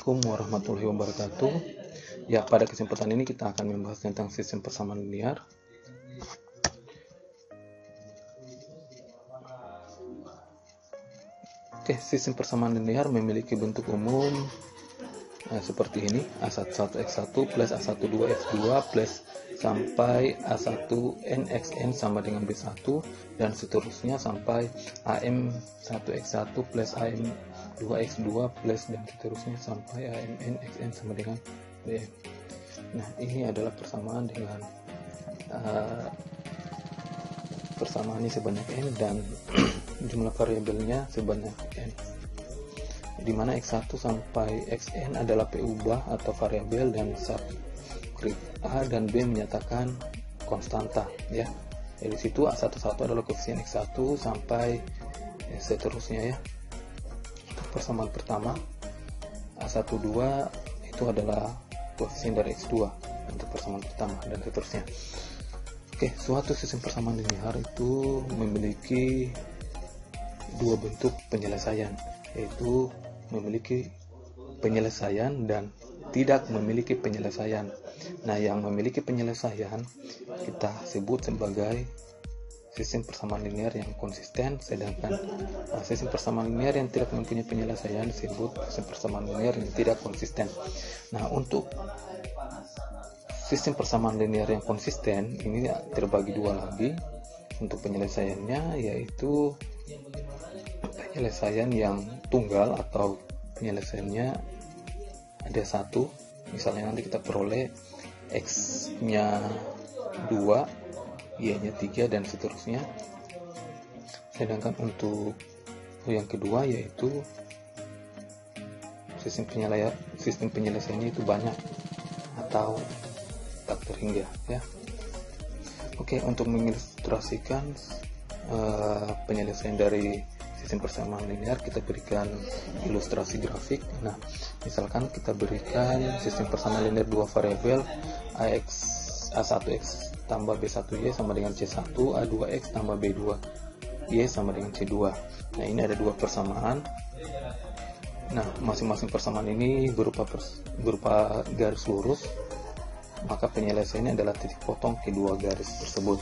Assalamualaikum warahmatullahi wabarakatuh. Ya, pada kesempatan ini kita akan membahas tentang sistem persamaan linear. Oke, sistem persamaan linear memiliki bentuk umum seperti ini: A11x1 plus A12x2 plus sampai A1nxn sama dengan B1 dan seterusnya sampai AM1x1 plus AM2x2 plus dan seterusnya sampai AMnxn sama dengan Bm. Nah, ini adalah persamaan dengan persamaan ini sebanyak n dan jumlah variabelnya sebanyak n, di mana x1 sampai xn adalah p-ubah atau variabel dan subskrip a dan b menyatakan konstanta, ya. Jadi situ A11 adalah koefisien x1 sampai seterusnya, ya. Untuk persamaan pertama, A12 itu adalah koefisien dari x2 untuk persamaan pertama dan seterusnya. Oke, suatu sistem persamaan linear itu memiliki dua bentuk penyelesaian, yaitu memiliki penyelesaian dan tidak memiliki penyelesaian. Nah, yang memiliki penyelesaian kita sebut sebagai sistem persamaan linear yang konsisten, sedangkan sistem persamaan linear yang tidak mempunyai penyelesaian disebut sistem persamaan linear yang tidak konsisten. Nah, untuk sistem persamaan linear yang konsisten ini terbagi dua lagi untuk penyelesaiannya, yaitu penyelesaian yang tunggal atau penyelesaiannya ada satu. Misalnya nanti kita peroleh x-nya 2, y-nya 3 dan seterusnya. Sedangkan untuk yang kedua yaitu sistem penyelesaiannya itu banyak atau tak terhingga, ya. Oke, untuk mengilustrasikan penyelesaian dari sistem persamaan linear, kita berikan ilustrasi grafik. Nah, misalkan kita berikan sistem persamaan linear dua variabel A1x tambah B1y sama dengan C1, A2x tambah B2y sama dengan C2. Nah, ini ada dua persamaan. Nah, masing-masing persamaan ini berupa garis lurus, maka penyelesaiannya adalah titik potong kedua garis tersebut.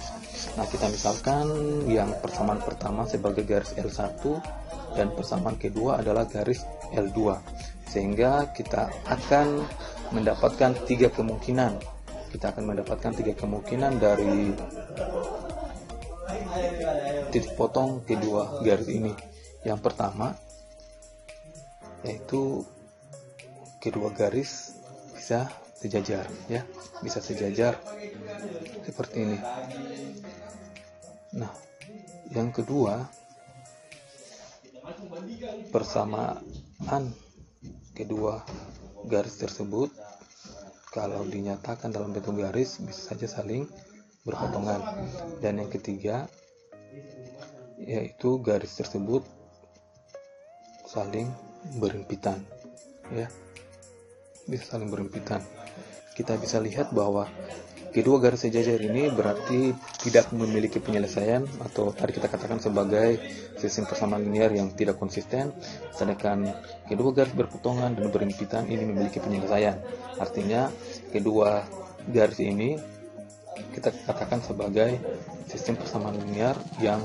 Nah, kita misalkan yang persamaan pertama sebagai garis L1 dan persamaan kedua adalah garis L2, sehingga kita akan mendapatkan tiga kemungkinan. Dari titik potong kedua garis ini. Yang pertama yaitu kedua garis bisa sejajar, ya, bisa sejajar seperti ini. Nah, yang kedua, persamaan kedua garis tersebut kalau dinyatakan dalam bentuk garis bisa saja saling berpotongan. Dan yang ketiga yaitu garis tersebut saling berhimpitan, ya, bisa saling berhimpitan. Kita bisa lihat bahwa kedua garis sejajar ini berarti tidak memiliki penyelesaian, atau tadi kita katakan sebagai sistem persamaan linear yang tidak konsisten, sedangkan kedua garis berpotongan dan berhimpitan ini memiliki penyelesaian. Artinya kedua garis ini kita katakan sebagai sistem persamaan linear yang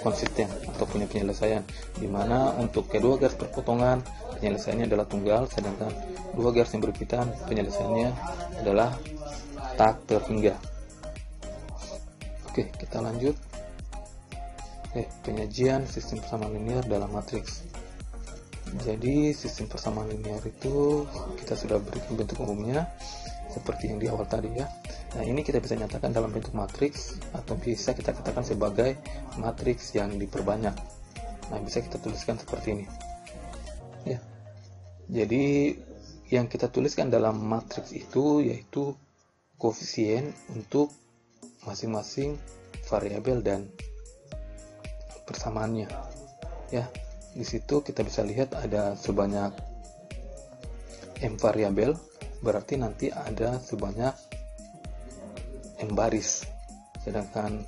konsisten atau punya penyelesaian, di mana untuk kedua garis berpotongan penyelesaiannya adalah tunggal, sedangkan dua garis yang berhimpitan penyelesaiannya adalah tak terhingga. Oke, kita lanjut. Penyajian sistem persamaan linear dalam matriks. Jadi sistem persamaan linear itu kita sudah berikan bentuk umumnya seperti yang di awal tadi, ya. Nah, ini kita bisa nyatakan dalam bentuk matriks atau bisa kita katakan sebagai matriks yang diperbanyak. Nah, bisa kita tuliskan seperti ini, ya. Jadi yang kita tuliskan dalam matriks itu yaitu koefisien untuk masing-masing variabel dan persamaannya, ya. Di situ kita bisa lihat ada sebanyak m variabel, berarti nanti ada sebanyak m baris, sedangkan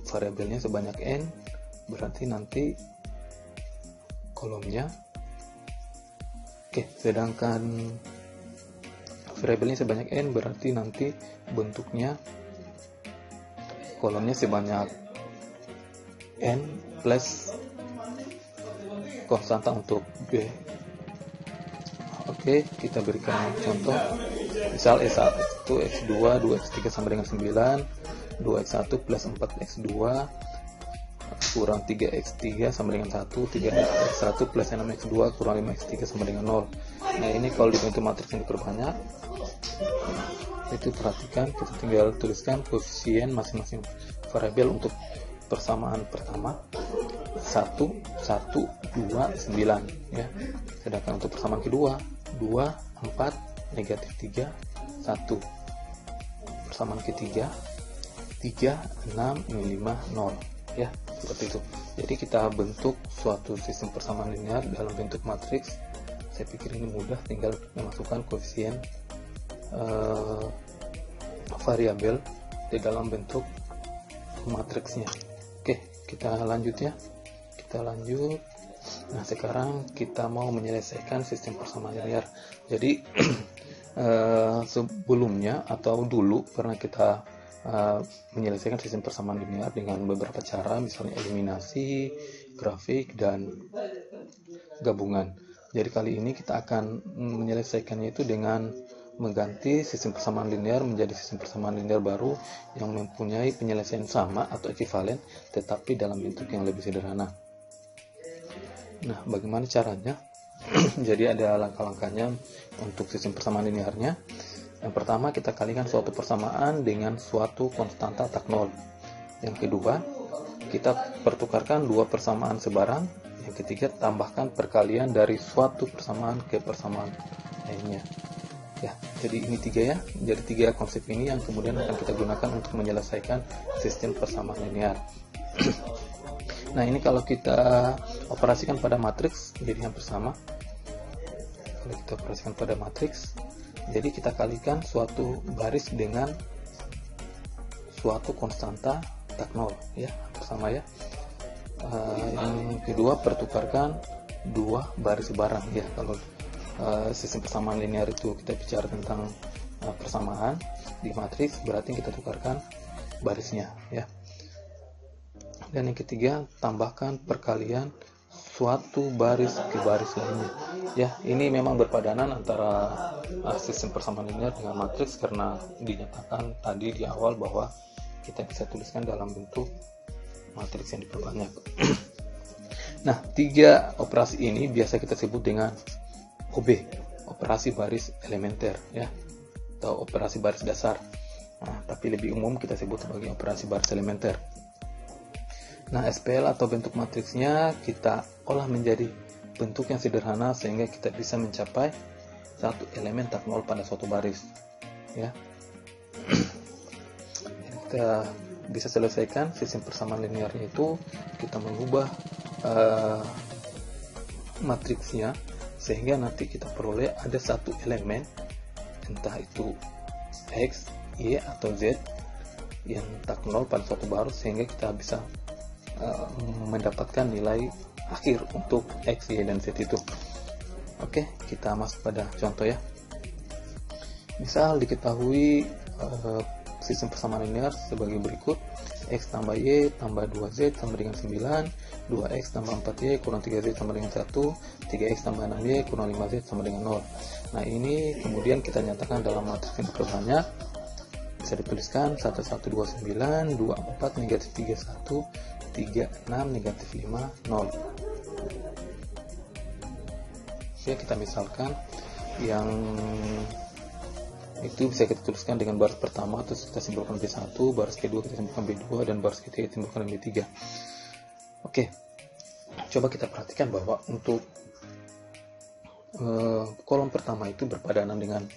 variabelnya sebanyak n, berarti nanti kolomnya Oke, sedangkan variabelnya sebanyak n berarti nanti bentuknya kolomnya sebanyak n plus konstanta untuk b. Oke, kita berikan contoh. Misal S1 X2 2X3 sama dengan 9, 2X1 plus 4X2 kurang 3X3 sama dengan 1, 3X1 plus 6X2 kurang 5X3 sama dengan 0. Nah, ini kalau dibentuk matriks yang diperbanyak, itu perhatikan, kita tinggal tuliskan koefisien masing-masing variabel untuk persamaan pertama 1, 1, 2, 9 ya. Sedangkan untuk persamaan kedua 2, 4, negatif 3, 1. Persamaan ketiga 3, 6, 5, 0 ya, seperti itu. Jadi kita bentuk suatu sistem persamaan linear dalam bentuk matriks. Saya pikir ini mudah, tinggal memasukkan koefisien variabel di dalam bentuk matriksnya. Oke, kita lanjut ya. Kita lanjut. Nah, sekarang kita mau menyelesaikan sistem persamaan linear. Jadi sebelumnya atau dulu pernah kita menyelesaikan sistem persamaan linear dengan beberapa cara, misalnya eliminasi, grafik, dan gabungan. Jadi kali ini kita akan menyelesaikannya itu dengan mengganti sistem persamaan linear menjadi sistem persamaan linear baru yang mempunyai penyelesaian sama atau ekivalen, tetapi dalam bentuk yang lebih sederhana. Nah, bagaimana caranya? Jadi ada langkah-langkahnya untuk sistem persamaan linearnya. Yang pertama, kita kalikan suatu persamaan dengan suatu konstanta tak nol. Yang kedua, kita pertukarkan dua persamaan sebarang. Yang ketiga, tambahkan perkalian dari suatu persamaan ke persamaan lainnya. Ya, jadi ini tiga ya. Jadi tiga konsep ini yang kemudian akan kita gunakan untuk menyelesaikan sistem persamaan linear. Nah, ini kalau kita operasikan pada matriks jadi hampir sama. Kalau kita operasikan pada matriks, jadi kita kalikan suatu baris dengan suatu konstanta tak nol ya, hampir sama ya. Yang kedua, pertukarkan dua baris sebarang ya. Kalau sistem persamaan linear itu kita bicara tentang persamaan di matriks, berarti kita tukarkan barisnya ya. Dan yang ketiga, tambahkan perkalian suatu baris ke baris lainnya ya. Ini memang berpadanan antara sistem persamaan linear dengan matriks karena dinyatakan tadi di awal bahwa kita bisa tuliskan dalam bentuk matriks yang diperbanyak. Nah, tiga operasi ini biasa kita sebut dengan OB, operasi baris elementer ya, atau operasi baris dasar. Nah, tapi lebih umum kita sebut sebagai operasi baris elementer. Nah, SPL atau bentuk matriksnya kita olah menjadi bentuk yang sederhana sehingga kita bisa mencapai satu elemen tak nol pada suatu baris ya. Kita bisa selesaikan sistem persamaan linearnya itu kita mengubah matriksnya sehingga nanti kita peroleh ada satu elemen, entah itu X, Y, atau Z yang tak nol pada suatu baris, sehingga kita bisa mendapatkan nilai akhir untuk X, Y, dan Z itu. Oke, kita masuk pada contoh ya. Misal diketahui sistem persamaan linear sebagai berikut: X tambah Y tambah 2Z sama dengan 9, 2X tambah 4Y kurang 3Z sama dengan 1, 3X tambah 6Y kurang 5Z sama dengan 0. Nah, ini kemudian kita nyatakan dalam matriks yang diperbanyak. Bisa dituliskan 1, 1, 2, 9, 2, 4, negatif 3, 1, 3, 6, negatif 5, 0. Oke, kita misalkan yang itu bisa kita tuliskan dengan baris pertama, terus kita simbolkan B1, baris kedua kita simbolkan B2, dan baris ketiga kita simbolkan B3. Oke, coba kita perhatikan bahwa untuk kolom pertama itu berpadanan dengan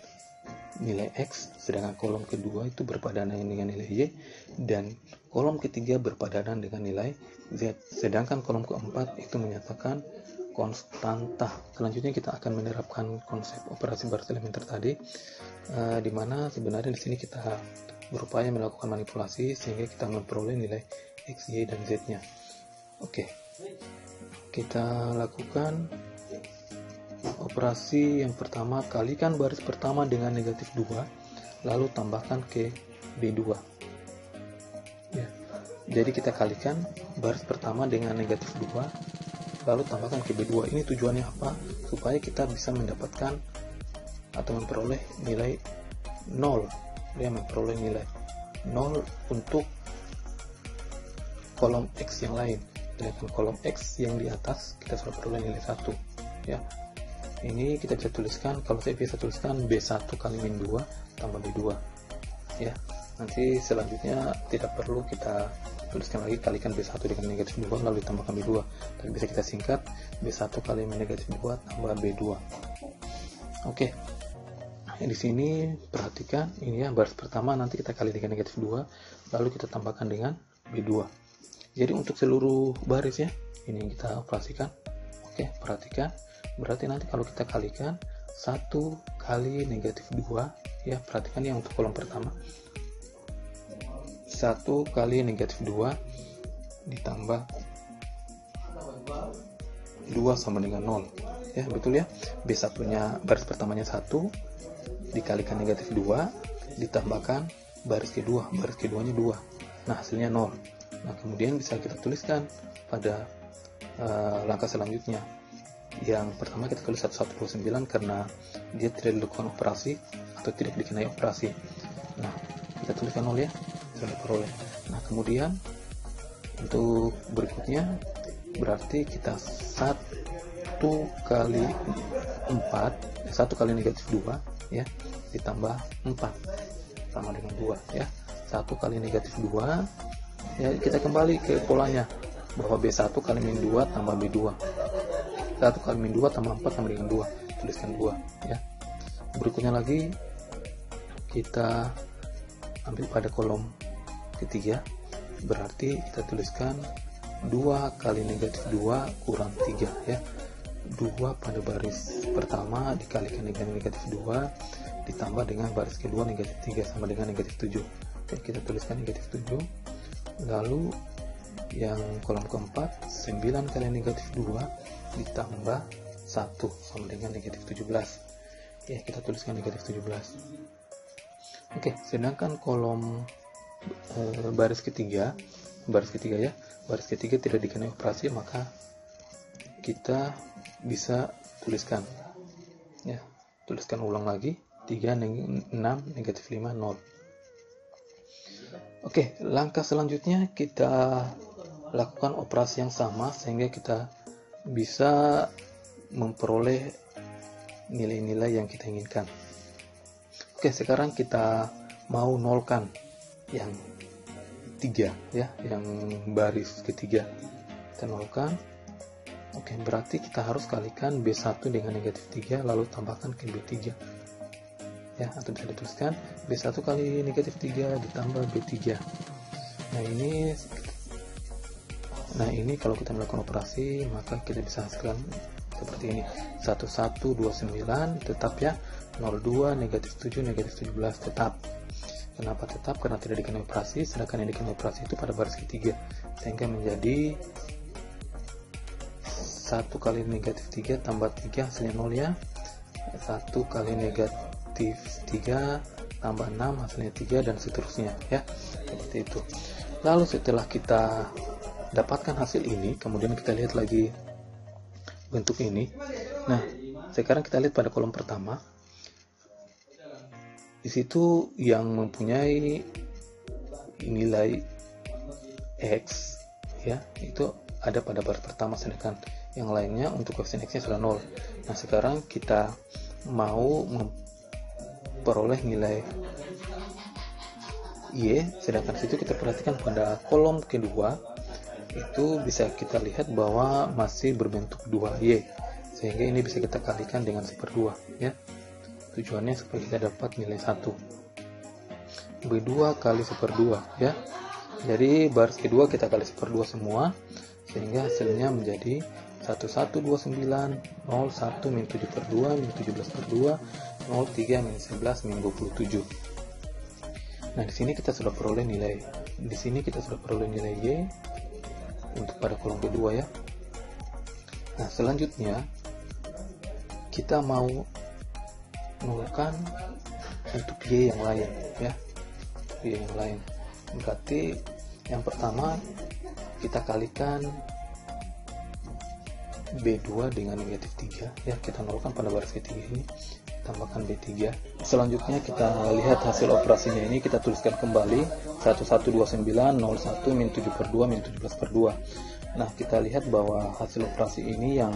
nilai X, sedangkan kolom kedua itu berpadanan dengan nilai Y, dan kolom ketiga berpadanan dengan nilai Z, sedangkan kolom keempat itu menyatakan konstanta. Selanjutnya kita akan menerapkan konsep operasi baris elementer tadi, di mana sebenarnya di sini kita berupaya melakukan manipulasi sehingga kita memperoleh nilai X, Y, dan Z-nya. Oke, kita lakukan operasi yang pertama, kalikan baris pertama dengan negatif 2, lalu tambahkan ke B2. Ya. Jadi kita kalikan baris pertama dengan negatif 2, lalu tambahkan ke B2. Ini tujuannya apa? Supaya kita bisa mendapatkan atau memperoleh nilai 0. Ya, memperoleh nilai 0 untuk kolom X yang lain. Sedangkan kolom X yang di atas kita sudah peroleh nilai 1. Ya. Ini kita bisa tuliskan, kalau saya bisa tuliskan B1 kali min 2 tambah B2. Ya. Nanti selanjutnya tidak perlu kita tuliskan lagi kalikan B1 dengan negatif 2 lalu ditambahkan B2. Tapi bisa kita singkat B1 kali min negatif 2 tambah B2. Oke. Di sini perhatikan ini ya, baris pertama nanti kita kali dengan negatif 2 lalu kita tambahkan dengan B2. Jadi untuk seluruh baris ya, ini yang kita operasikan. Oke, perhatikan. Berarti nanti kalau kita kalikan 1 kali negatif 2, ya perhatikan ya untuk kolom pertama. 1 kali negatif 2 ditambah 2 sama dengan 0. Ya, betul ya. B1-nya baris pertamanya 1 dikalikan negatif 2 ditambahkan baris kedua, baris keduanya 2. Nah, hasilnya 0. Nah, kemudian bisa kita tuliskan pada langkah selanjutnya. Yang pertama kita tulis 1129 karena dia tidak dilakukan operasi atau tidak dikenai operasi. Nah, kita tuliskan 0 ya, sudah diperoleh. Nah, kemudian untuk berikutnya berarti kita 1 kali 4, 1 kali negatif 2 ya, ditambah 4 sama dengan 2 ya. 1 kali negatif 2 ya, kita kembali ke polanya bahwa B1 kali min 2 tambah B2. 1 kali min 2 tambah 4 sama dengan 2, tuliskan 2 ya. Berikutnya lagi kita ambil pada kolom ketiga, berarti kita tuliskan 2 kali negatif 2 kurang 3 ya. 2 pada baris pertama dikalikan dengan negatif 2 ditambah dengan baris kedua negatif 3 sama dengan negatif 7. Oke, kita tuliskan negatif 7. Lalu yang kolom keempat 9 kali negatif 2 ditambah 1 sama dengan negatif 17. Ya, kita tuliskan negatif 17. Oke, sedangkan kolom baris ketiga ya, baris ketiga tidak dikenai operasi, maka kita bisa tuliskan ya, tuliskan ulang lagi 3, 6, negatif 5, 0. Oke, langkah selanjutnya kita lakukan operasi yang sama sehingga kita bisa memperoleh nilai-nilai yang kita inginkan. Oke, sekarang kita mau nolkan yang 3 ya, yang baris ketiga kita nolkan. Oke, berarti kita harus kalikan B1 dengan negatif 3 lalu tambahkan ke B3 ya, atau bisa dituliskan B1 kali negatif 3 ditambah B3. Nah ini kalau kita melakukan operasi maka kita bisa hasilkan seperti ini, 1129 tetap ya, 02 negatif 7 negatif 17 tetap. Kenapa tetap? Karena tidak dikenai operasi, sedangkan yang dikenai operasi itu pada baris ketiga, sehingga menjadi 1 kali negatif 3 tambah 3 hasilnya 0 ya. 1 kali negatif 3 tambah 6 hasilnya 3 dan seterusnya ya, seperti itu. Lalu setelah kita dapatkan hasil ini, kemudian kita lihat lagi bentuk ini. Nah, sekarang kita lihat pada kolom pertama. Di situ yang mempunyai nilai X ya, itu ada pada baris pertama, sedangkan yang lainnya untuk koefisien X nya sudah 0. Nah, sekarang kita mau memperoleh nilai Y, sedangkan situ kita perhatikan pada kolom kedua itu bisa kita lihat bahwa masih berbentuk 2Y, sehingga ini bisa kita kalikan dengan 1/2 ya. Tujuannya supaya kita dapat nilai 1. B2 kali 1/2 ya. Jadi baris kedua kita kali 1/2 semua, sehingga hasilnya menjadi 1129 01 min 7/2 min 17/2 03 min 11 min 27. Nah, di sini kita sudah peroleh nilai. Di sini kita sudah peroleh nilai Y untuk pada kolom kedua ya. Nah, selanjutnya kita mau nolkan untuk Y yang lain ya, Y yang lain. Berarti yang pertama kita kalikan B2 dengan negatif 3 ya, kita nolkan pada baris ketiga ini, tambahkan B3. Selanjutnya kita lihat hasil operasinya ini, kita tuliskan kembali 1129 01 min 7/2 min 17/2. Nah, kita lihat bahwa hasil operasi ini yang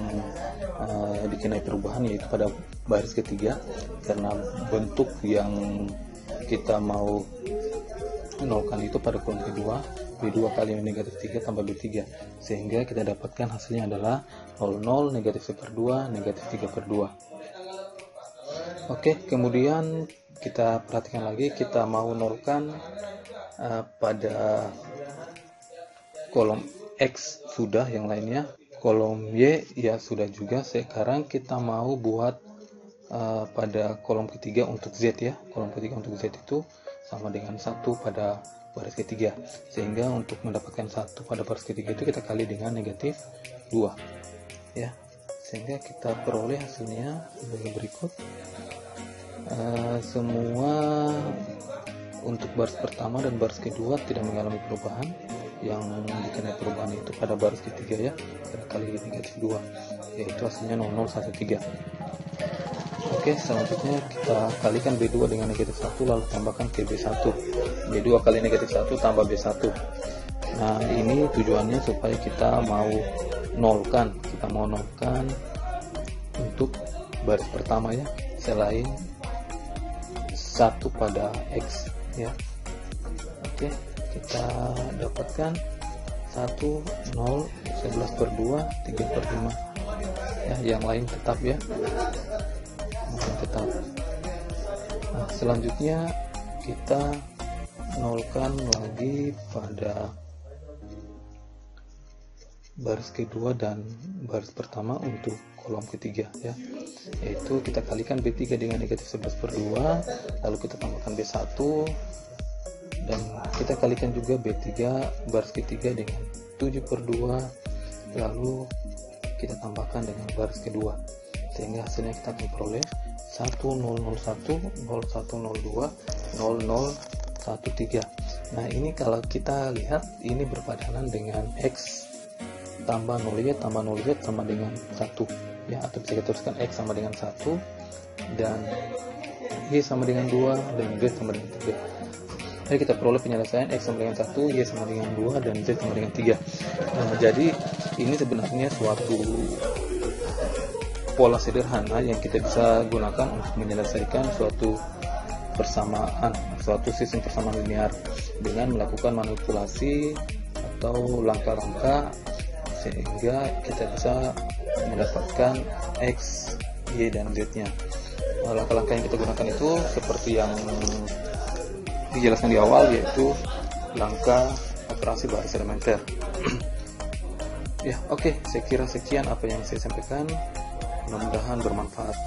dikenai perubahan yaitu pada baris ketiga, karena bentuk yang kita mau nolkan itu pada kolom kedua, B2 kali negatif 3 tambah B3, sehingga kita dapatkan hasilnya adalah 00 negatif 1/2 negatif 3/2. Oke, kemudian kita perhatikan lagi, kita mau nolkan pada kolom X sudah, yang lainnya kolom Y ya sudah juga. Sekarang kita mau buat pada kolom ketiga untuk Z ya, kolom ketiga untuk Z itu sama dengan 1 pada baris ketiga, sehingga untuk mendapatkan 1 pada baris ketiga itu kita kali dengan negatif 2 ya, sehingga kita peroleh hasilnya sebagai berikut. Semua untuk baris pertama dan baris kedua tidak mengalami perubahan. Yang dikenai perubahan itu pada baris ketiga ya, kita kali negatif 2, yaitu hasilnya 0013. Oke, selanjutnya kita kalikan B2 dengan negatif 1 lalu tambahkan ke B1. B2 kali negatif 1 tambah B1. Nah, ini tujuannya supaya kita mau nolkan untuk baris pertama ya, selain 1 pada X ya. Oke, kita dapatkan 1 0 11/2 3/5 ya, yang lain tetap ya, tetap. Nah, selanjutnya kita nolkan lagi pada baris kedua dan baris pertama untuk kolom ketiga ya, yaitu kita kalikan B3 dengan negatif 11/2 lalu kita tambahkan B1 dan kita kalikan juga B3 baris ketiga dengan 7/2 lalu kita tambahkan dengan baris kedua, sehingga hasilnya kita akan peroleh 1001 0102 0013. Nah, ini kalau kita lihat ini berpadanan dengan X tambah 0Y tambah 0Z sama dengan 1 ya, atau bisa kita tuliskan X sama dengan 1 dan Y sama dengan 2 dan Z sama dengan 3. Jadi kita peroleh penyelesaian X sama dengan 1, Y sama dengan 2 dan Z sama dengan 3. Nah, jadi ini sebenarnya suatu pola sederhana yang kita bisa gunakan untuk menyelesaikan suatu persamaan, suatu sistem persamaan linear dengan melakukan manipulasi atau langkah-langkah sehingga kita bisa mendapatkan X, Y, dan Z-nya. Langkah-langkah yang kita gunakan itu seperti yang dijelaskan di awal, yaitu langkah operasi baris elementer. Ya, oke, saya kira sekian apa yang saya sampaikan. Mudah-mudahan bermanfaat.